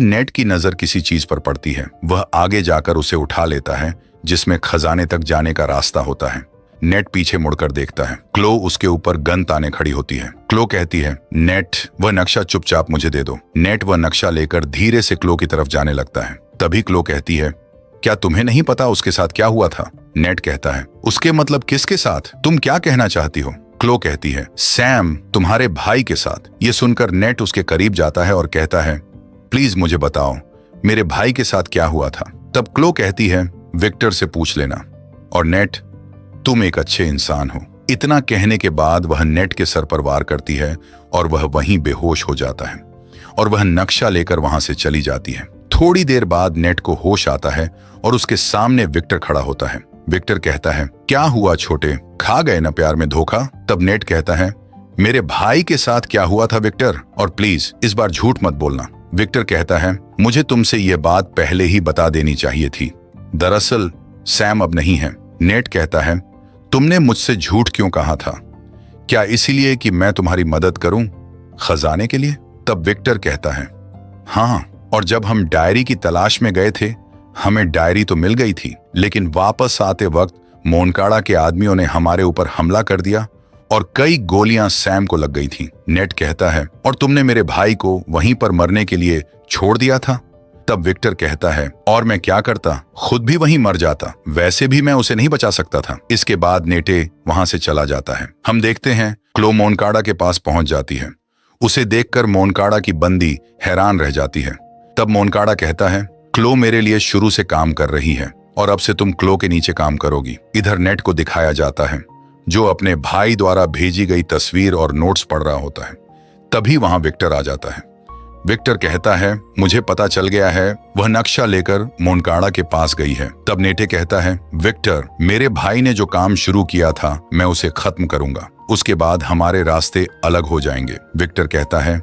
Net की नजर किसी चीज पर पड़ती है। वह आगे जाकर उसे उठा लेता है, जिसमें खजाने तक जाने का रास्ता होता है। नेट पीछे मुड़कर देखता है। क्लो उसके ऊपर गन ताने खड़ी होती है। क्लो कहती है, नेट वह नक्शा चुपचाप मुझे दे दो। नेट वह नक्शा लेकर धीरे से क्लो की तरफ जाने लगता है। तभी क्लो कहती है, क्या तुम्हें नहीं पता उसके साथ क्या हुआ था? नेट कहता है, उसके मतलब किसके साथ? तुम क्या कहना चाहती हो? क्लो कहती है, सैम तुम्हारे भाई के साथ। ये सुनकर नेट उसके करीब जाता है और कहता है, प्लीज मुझे बताओ मेरे भाई के साथ क्या हुआ था? तब क्लो कहती है, विक्टर से पूछ लेना। और नेट, तुम एक अच्छे इंसान हो। इतना कहने के बाद वह नेट के सर पर वार करती है और वह वहीं बेहोश हो जाता है और वह नक्शा लेकर वहां से चली जाती है। थोड़ी देर बाद नेट को होश आता है और उसके सामने विक्टर खड़ा होता है। विक्टर कहता है, क्या हुआ छोटे, खा गए ना प्यार में धोखा? तब नेट कहता है, मेरे भाई के साथ क्या हुआ था विक्टर, और प्लीज इस बार झूठ मत बोलना। विक्टर कहता है, मुझे तुमसे यह बात पहले ही बता देनी चाहिए थी। दरअसल सैम अब नहीं है। नेट कहता है, तुमने मुझसे झूठ क्यों कहा था? क्या इसीलिए कि मैं तुम्हारी मदद करूं खजाने के लिए? तब विक्टर कहता है, हाँ, और जब हम डायरी की तलाश में गए थे, हमें डायरी तो मिल गई थी, लेकिन वापस आते वक्त मोनकाड़ा के आदमियों ने हमारे ऊपर हमला कर दिया और कई गोलियां सैम को लग गई थी। नेट कहता है, और तुमने मेरे भाई को वहीं पर मरने के लिए छोड़ दिया था? तब विक्टर कहता है, और मैं क्या करता, खुद भी वहीं मर जाता। वैसे भी मैं उसे नहीं बचा सकता था। इसके बाद नेटे वहां से चला जाता है। हम देखते हैं क्लो मोनकाड़ा के पास पहुंच जाती है। उसे देखकर मोनकाड़ा की बंदी हैरान रह जाती है। तब मोनकाड़ा कहता है, क्लो मेरे लिए शुरू से काम कर रही है और अब से तुम क्लो के नीचे काम करोगी। इधर नेट को दिखाया जाता है, जो अपने भाई द्वारा भेजी गई तस्वीर और नोट्स पढ़ रहा होता है। तभी वहां विक्टर आ जाता है। विक्टर कहता है, मुझे पता चल गया है, वह नक्शा लेकर मोनकाड़ा के पास गई है। तब नेटे कहता है, विक्टर, मेरे भाई ने जो काम शुरू किया था मैं उसे खत्म करूंगा, उसके बाद हमारे रास्ते अलग हो जाएंगे। विक्टर कहता है,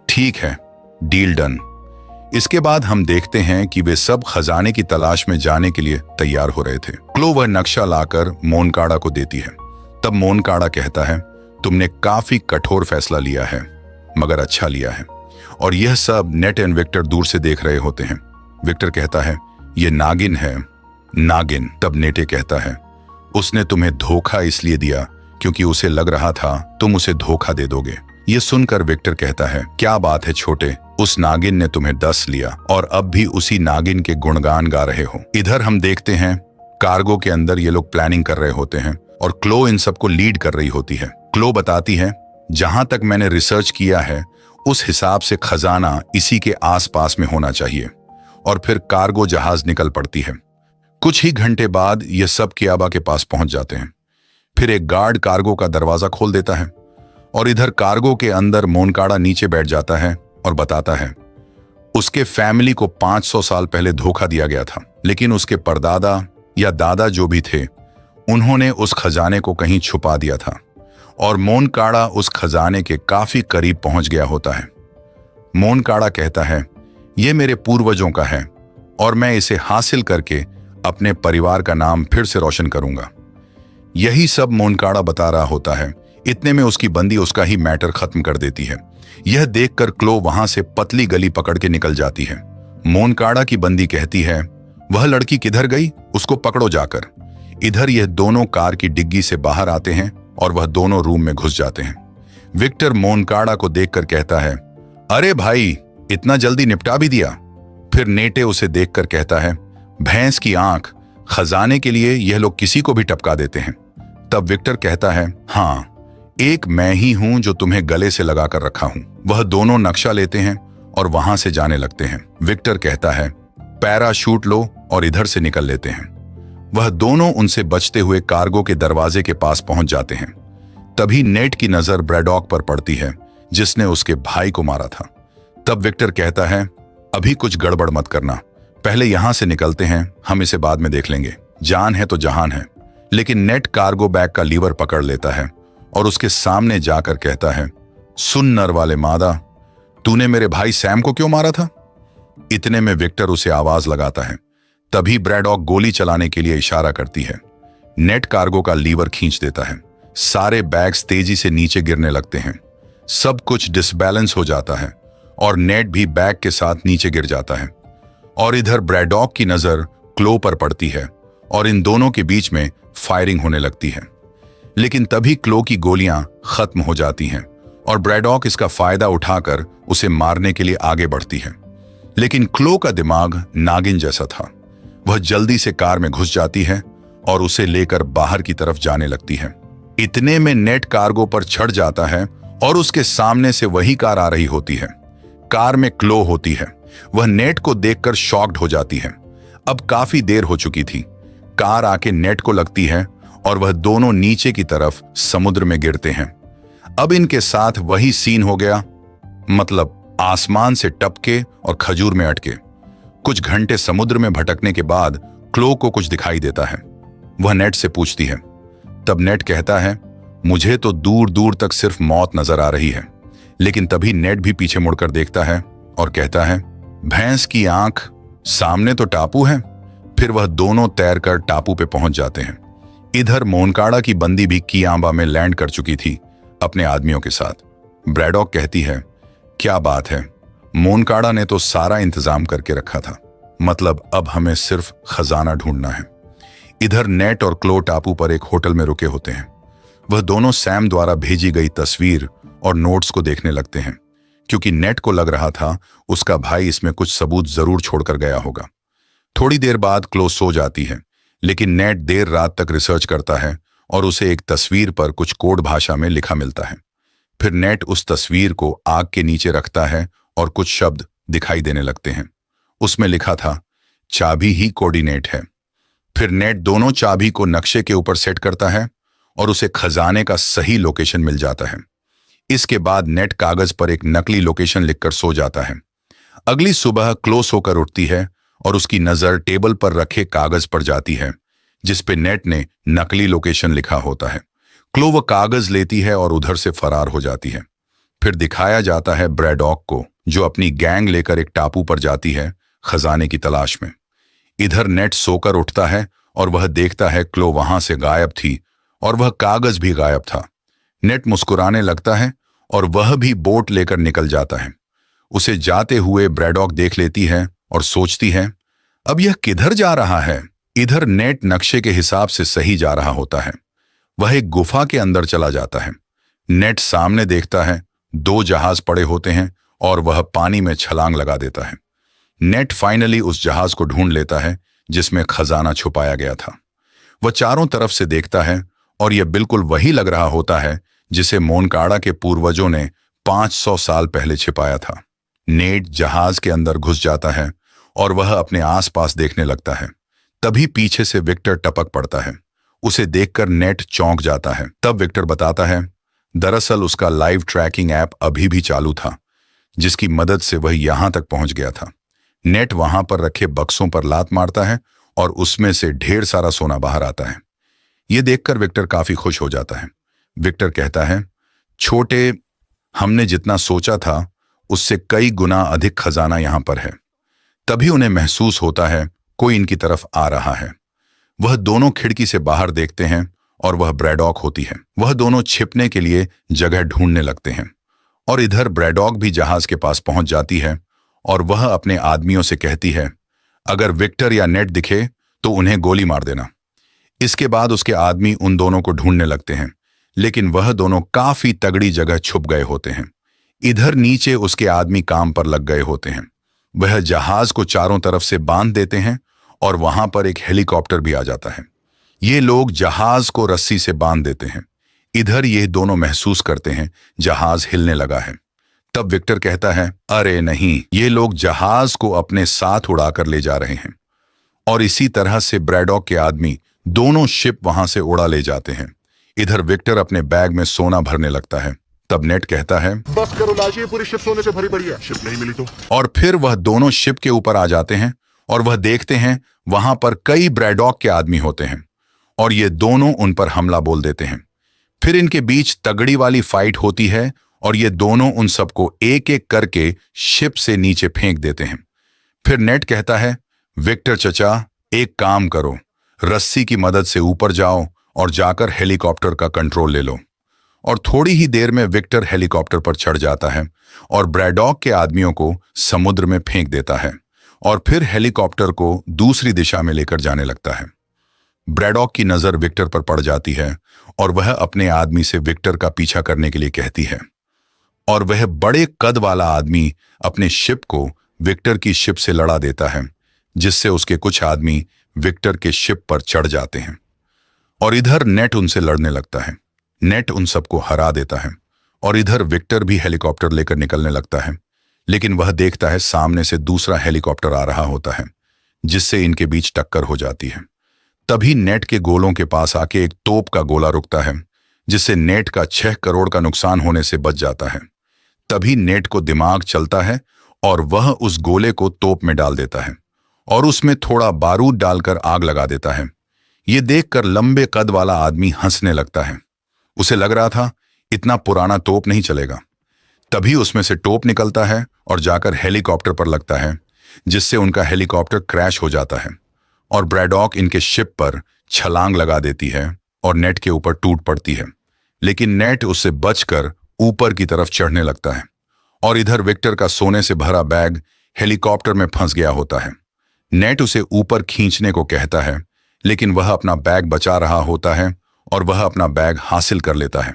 ठीक है, डील डन। इसके बाद हम देखते हैं कि वे सब खजाने की तलाश में जाने के लिए तैयार हो रहे थे। क्लो वह नक्शा लाकर मोनकाड़ा को देती है। तब मोनकाड़ा कहता है, तुमने काफी कठोर फैसला लिया है, मगर अच्छा लिया है। और यह सब नेट एंड विक्टर दूर से देख रहे होते हैं। विक्टर कहता है, यह नागिन है, नागिन। तब नेटे कहता है, उसने तुम्हें धोखा इसलिए दिया क्योंकि उसे लग रहा था तुम उसे धोखा दे दोगे। ये सुनकर विक्टर कहता है, क्या बात है छोटे, उस नागिन ने तुम्हें डस लिया और अब भी उसी नागिन के गुणगान गा रहे हो। इधर हम देखते हैं कार्गो के अंदर ये लोग प्लानिंग कर रहे होते हैं और क्लो इन सबको लीड कर रही होती है। क्लो बताती है, जहां तक मैंने रिसर्च किया है उस हिसाब से खजाना इसी के आसपास में होना चाहिए। और फिर कार्गो जहाज निकल पड़ती है। कुछ ही घंटे बाद ये सब कियाबा के पास पहुंच जाते हैं। फिर एक गार्ड कार्गो का दरवाजा खोल देता है और इधर कार्गो के अंदर मोनकाड़ा नीचे बैठ जाता है और बताता है, उसके फैमिली को 500 साल पहले धोखा दिया गया था, लेकिन उसके परदादा या दादा जो भी थे, उन्होंने उस खजाने को कहीं छुपा दिया था और मोनकाड़ा उस खजाने के काफी करीब पहुंच गया होता है। मोनकाड़ा कहता है, यह मेरे पूर्वजों का है और मैं इसे हासिल करके अपने परिवार का नाम फिर से रोशन करूंगा। यही सब मोनकाड़ा बता रहा होता है। इतने में उसकी बंदी उसका ही मैटर खत्म कर देती है। यह देखकर क्लो वहां से पतली गली पकड़ के निकल जाती है। मोनकाड़ा की बंदी कहती है, वह लड़की किधर गई, उसको पकड़ो जाकर। इधर यह दोनों कार की डिग्गी से बाहर आते हैं और वह दोनों रूम में घुस जाते हैं। विक्टर मोनकाड़ा को देखकर कहता है, अरे भाई, इतना जल्दी निपटा भी दिया। फिर नेटे उसे देखकर कहता है, भैंस की आंख, खजाने के लिए यह लोग किसी को भी टपका देते हैं। तब विक्टर कहता है, हाँ, एक मैं ही हूं जो तुम्हें गले से लगाकर रखा हूं। वह दोनों नक्शा लेते हैं और वहां से जाने लगते हैं। विक्टर कहता है, पैराशूट लो और इधर से निकल लेते हैं। वह दोनों उनसे बचते हुए कार्गो के दरवाजे के पास पहुंच जाते हैं। तभी नेट की नजर ब्रैडॉक पर पड़ती है, जिसने उसके भाई को मारा था। तब विक्टर कहता है, अभी कुछ गड़बड़ मत करना, पहले यहां से निकलते हैं, हम इसे बाद में देख लेंगे। जान है तो जहान है। लेकिन नेट कार्गो बैग का लीवर पकड़ लेता है और उसके सामने जाकर कहता है, सुन नर वाले मादा, तूने मेरे भाई सैम को क्यों मारा था? इतने में विक्टर उसे आवाज लगाता है। तभी ब्रैडॉक गोली चलाने के लिए इशारा करती है। नेट कार्गो का लीवर खींच देता है। सारे बैग्स तेजी से नीचे गिरने लगते हैं। सब कुछ डिसबैलेंस हो जाता है और नेट भी बैग के साथ नीचे गिर जाता है। और इधर ब्रैडॉक की नजर क्लो पर पड़ती है और इन दोनों के बीच में फायरिंग होने लगती है। लेकिन तभी क्लो की गोलियां खत्म हो जाती हैं और ब्रैडॉक इसका फायदा उठाकर उसे मारने के लिए आगे बढ़ती है। लेकिन क्लो का दिमाग नागिन जैसा था। वह जल्दी से कार में घुस जाती है और उसे लेकर बाहर की तरफ जाने लगती है। इतने में नेट कार्गो पर चढ़ जाता है और उसके सामने से वही कार आ रही होती है। कार में क्लो होती है। वह नेट को देखकर शॉक्ड हो जाती है। अब काफी देर हो चुकी थी। कार आके नेट को लगती है और वह दोनों नीचे की तरफ समुद्र में गिरते हैं। अब इनके साथ वही सीन हो गया, मतलब आसमान से टपके और खजूर में अटके। कुछ घंटे समुद्र में भटकने के बाद क्लो को कुछ दिखाई देता है। वह नेट से पूछती है। तब नेट कहता है, मुझे तो दूर दूर तक सिर्फ मौत नजर आ रही है। लेकिन तभी नेट भी पीछे मुड़कर देखता है और कहता है, भैंस की आंख, सामने तो टापू है। फिर वह दोनों तैरकर टापू पे पहुंच जाते हैं। इधर मोनकाड़ा की बंदी भी कियांबा में लैंड कर चुकी थी अपने आदमियों के साथ। ब्रैडॉक कहती है, क्या बात है, मोनकाड़ा ने तो सारा इंतजाम करके रखा था, मतलब अब हमें सिर्फ खजाना ढूंढना है। इधर नेट और क्लो टापू पर एक होटल में रुके होते हैं। वह दोनों सैम द्वारा भेजी गई तस्वीर और नोट्स को देखने लगते हैं, क्योंकि नेट को लग रहा था उसका भाई इसमें कुछ सबूत जरूर छोड़कर गया होगा। थोड़ी देर बाद क्लो सो जाती है, लेकिन नेट देर रात तक रिसर्च करता है और उसे एक तस्वीर पर कुछ कोड भाषा में लिखा मिलता है। फिर नेट उस तस्वीर को आग के नीचे रखता है और कुछ शब्द दिखाई देने लगते हैं। उसमें लिखा था, चाबी ही कोऑर्डिनेट है। फिर नेट दोनों चाबी को नक्शे के ऊपर सेट करता है और उसे खजाने का सही लोकेशन मिल जाता है। इसके बाद नेट कागज पर एक नकली लोकेशन लिखकर सो जाता है। अगली सुबह क्लोज होकर उठती है और उसकी नजर टेबल पर रखे कागज पर जाती है जिसपे नेट ने नकली लोकेशन लिखा होता है। क्लो वह कागज लेती है और उधर से फरार हो जाती है। फिर दिखाया जाता है ब्रैडॉक को, जो अपनी गैंग लेकर एक टापू पर जाती है खजाने की तलाश में। इधर नेट सोकर उठता है और वह देखता है क्लो वहां से गायब थी और वह कागज भी गायब था। नेट मुस्कुराने लगता है और वह भी बोट लेकर निकल जाता है। उसे जाते हुए ब्रैडॉक देख लेती है और सोचती है, अब यह किधर जा रहा है। इधर नेट नक्शे के हिसाब से सही जा रहा होता है। वह एक गुफा के अंदर चला जाता है। नेट सामने देखता है, दो जहाज पड़े होते हैं और वह पानी में छलांग लगा देता है। नेट फाइनली उस जहाज को ढूंढ लेता है जिसमें खजाना छुपाया गया था। वह चारों तरफ से देखता है और यह बिल्कुल वही लग रहा होता है जिसे मोनकाड़ा के पूर्वजों ने 500 साल पहले छिपाया था। नेट जहाज के अंदर घुस जाता है और वह अपने आसपास देखने लगता है। तभी पीछे से विक्टर टपक पड़ता है। उसे देखकर नेट चौंक जाता है। तब विक्टर बताता है, दरअसल उसका लाइव ट्रैकिंग ऐप अभी भी चालू था, जिसकी मदद से वह यहां तक पहुंच गया था। नेट वहां पर रखे बक्सों पर लात मारता है और उसमें से ढेर सारा सोना बाहर आता है। यह देखकर विक्टर काफी खुश हो जाता है। विक्टर कहता है, छोटे, हमने जितना सोचा था उससे कई गुना अधिक खजाना यहां पर है। तभी उन्हें महसूस होता है कोई इनकी तरफ आ रहा है। वह दोनों खिड़की से बाहर देखते हैं और वह ब्रैडॉक होती है। वह दोनों छिपने के लिए जगह ढूंढने लगते हैं और इधर ब्रैडॉक भी जहाज के पास पहुंच जाती है और वह अपने आदमियों से कहती है, अगर विक्टर या नेट दिखे तो उन्हें गोली मार देना। इसके बाद उसके आदमी उन दोनों को ढूंढने लगते हैं, लेकिन वह दोनों काफी तगड़ी जगह छुप गए होते हैं। इधर नीचे उसके आदमी काम पर लग गए होते हैं। वह जहाज को चारों तरफ से बांध देते हैं और वहां पर एक हेलीकॉप्टर भी आ जाता है। ये लोग जहाज को रस्सी से बांध देते हैं। इधर ये दोनों महसूस करते हैं जहाज हिलने लगा है। तब विक्टर कहता है, अरे नहीं, ये लोग जहाज को अपने साथ उड़ाकर ले जा रहे हैं। और इसी तरह से ब्रैडॉक के आदमी दोनों शिप वहां से उड़ा ले जाते हैं। इधर विक्टर अपने बैग में सोना भरने लगता है। तब नेट कहता है, बस करो लाजी, पूरी शिप सोने से भरी पड़ी है, शिप नहीं मिली तो। और फिर वह दोनों शिप के ऊपर आ जाते हैं और वह देखते हैं वहां पर कई ब्रैडॉक के आदमी होते हैं और ये दोनों उन पर हमला बोल देते हैं। फिर इनके बीच तगड़ी वाली फाइट होती है और ये दोनों उन सबको एक एक करके शिप से नीचे फेंक देते हैं। फिर नेट कहता है, विक्टर चचा, एक काम करो, रस्सी की मदद से ऊपर जाओ और जाकर हेलीकॉप्टर का कंट्रोल ले लो। और थोड़ी ही देर में विक्टर हेलीकॉप्टर पर चढ़ जाता है और ब्रैडॉक के आदमियों को समुद्र में फेंक देता है और फिर हेलीकॉप्टर को दूसरी दिशा में लेकर जाने लगता है। ब्रैडॉक की नजर विक्टर पर पड़ जाती है और वह अपने आदमी से विक्टर का पीछा करने के लिए कहती है और वह बड़े कद वाला आदमी अपने शिप को विक्टर की शिप से लड़ा देता है, जिससे उसके कुछ आदमी विक्टर के शिप पर चढ़ जाते हैं और इधर नेट उनसे लड़ने लगता है। नेट उन सबको हरा देता है और इधर विक्टर भी हेलीकॉप्टर लेकर निकलने लगता है, लेकिन वह देखता है सामने से दूसरा हेलीकॉप्टर आ रहा होता है, जिससे इनके बीच टक्कर हो जाती है। तभी नेट के गोलों के पास आके एक तोप का गोला रुकता है, जिससे नेट का 6 करोड़ का नुकसान होने से बच जाता है। तभी नेट को दिमाग चलता है और वह उस गोले को तोप में डाल देता है और उसमें थोड़ा बारूद डालकर आग लगा देता है। ये देखकर लंबे कद वाला आदमी हंसने लगता है। उसे लग रहा था इतना पुराना तोप नहीं चलेगा। तभी उसमें से टोप निकलता है और जाकर हेलीकॉप्टर पर लगता है, जिससे उनका हेलीकॉप्टर क्रैश हो जाता है और ब्रैडॉक इनके शिप पर छलांग लगा देती है और नेट के ऊपर टूट पड़ती है, लेकिन नेट उससे बचकर ऊपर की तरफ चढ़ने लगता है और इधर विक्टर का सोने से भरा बैग हेलीकॉप्टर में फंस गया होता है। नेट उसे ऊपर खींचने को कहता है, लेकिन वह अपना बैग बचा रहा होता है और वह अपना बैग हासिल कर लेता है।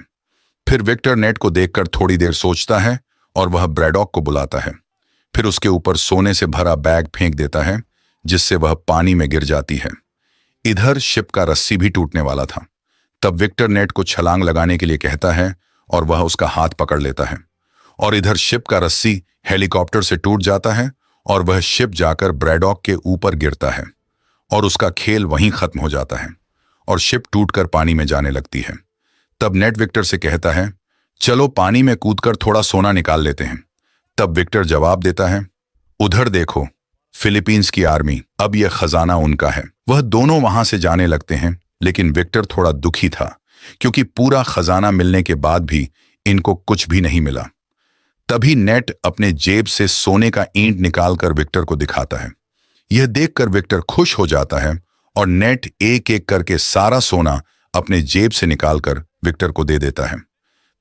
फिर विक्टर नेट को देखकर थोड़ी देर सोचता है और वह ब्रैडॉक को बुलाता है। फिर उसके ऊपर सोने से भरा बैग फेंक देता है, जिससे वह पानी में गिर जाती है। इधर शिप का रस्सी भी टूटने वाला था। तब विक्टर नेट को छलांग लगाने के लिए कहता है और वह उसका हाथ पकड़ लेता है और इधर शिप का रस्सी हेलीकॉप्टर से टूट जाता है और वह शिप जाकर ब्रैडॉक के ऊपर गिरता है और उसका खेल वहीं खत्म हो जाता है और शिप टूटकर पानी में जाने लगती है। तब नेट विक्टर से कहता है, चलो पानी में कूदकर थोड़ा सोना निकाल लेते हैं। तब विक्टर जवाब देता है, उधर देखो, फिलीपींस की आर्मी, अब यह खजाना उनका है। वह दोनों वहां से जाने लगते हैं, लेकिन विक्टर थोड़ा दुखी था क्योंकि पूरा खजाना मिलने के बाद भी इनको कुछ भी नहीं मिला। तभी नेट अपने जेब से सोने का ईंट निकालकर विक्टर को दिखाता है। यह देखकर विक्टर खुश हो जाता है और नेट एक एक करके सारा सोना अपने जेब से निकालकर विक्टर को दे देता है।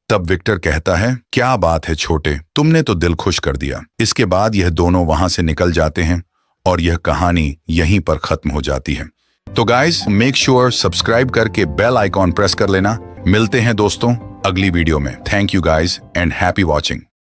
तब विक्टर कहता है, क्या बात है छोटे, तुमने तो दिल खुश कर दिया। इसके बाद यह दोनों वहां से निकल जाते हैं और यह कहानी यहीं पर खत्म हो जाती है। तो गाइज, मेक श्योर सब्सक्राइब करके बेल आइकॉन प्रेस कर लेना। मिलते हैं दोस्तों अगली वीडियो में। Thank you guys and happy watching.